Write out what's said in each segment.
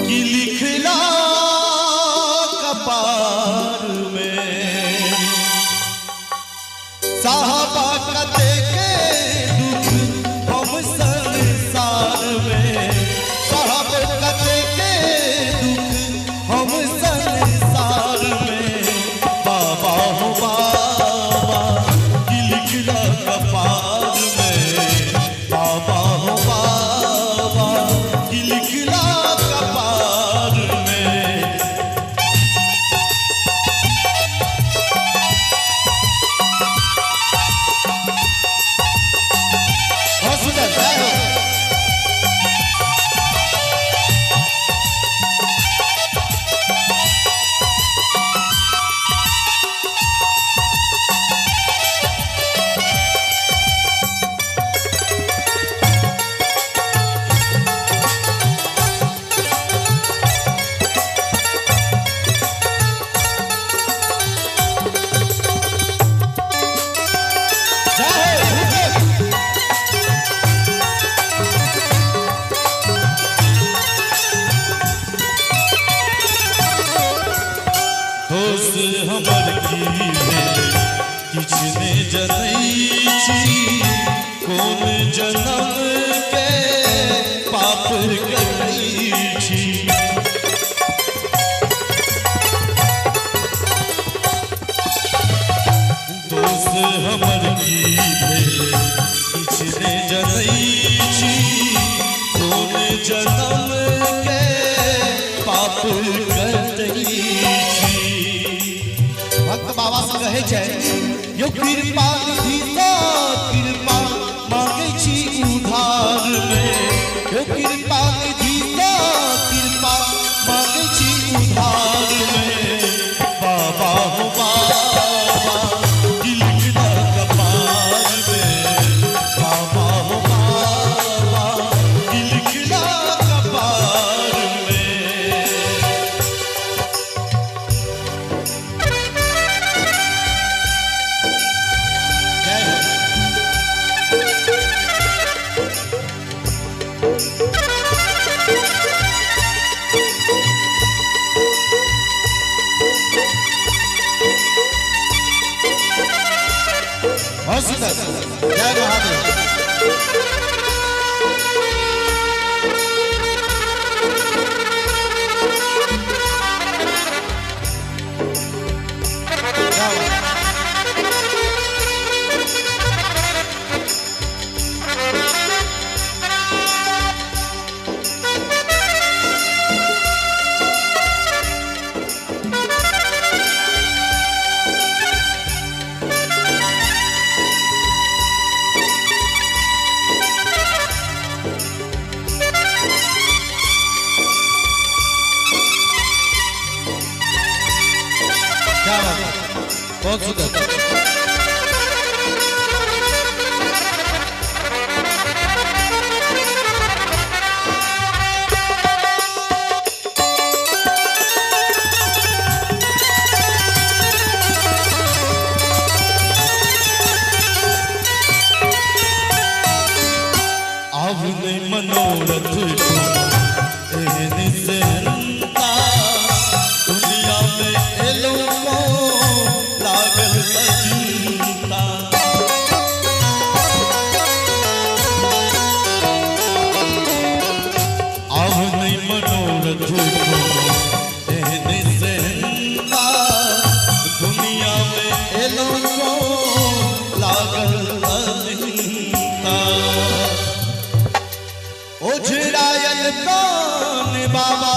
कि लिखला कपार में साहबा कते के दुख हम संसार में, साहब कते के दुख हम संसार में। बाबा हो बाबा कि लिखला कपार में, बाबा हो बाबा कि लिखला कपार में। बहुत सुंदर जय हो। होश हमर की किछने जनई छी, कौन जन्म के पाप करई छी। दोस्त हमर की किछने जनई छी, कौन जन्म के पाप करई छी। भक्त बाबा से कहे छै यो कृपा निधि तो कृपा मांगे छी उधार में, यो कृपा निधि तो कृपा मांगे छी उधार में। बाबा हो बाबा कि लिखला कपार में, बाबा हो बाबा कि लिखला कपार में। बहुत सुंदर जय महादेव। बहुत सुंदर अब नहीं मनोरथ से दुनिया में एलो लागल सजीता। अब नहीं मनोरथ से दुनिया में एलो लागल सजीता। उछड़ायल प्राण बाबा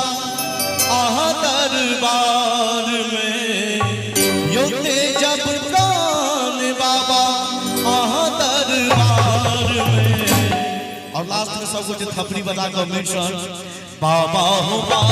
आहा दरबार में, योते जब प्राण बाबा आहा दरबार में। और लास्ट में सब कुछ थपड़ी बता कर मिशन बाबा हो बाबा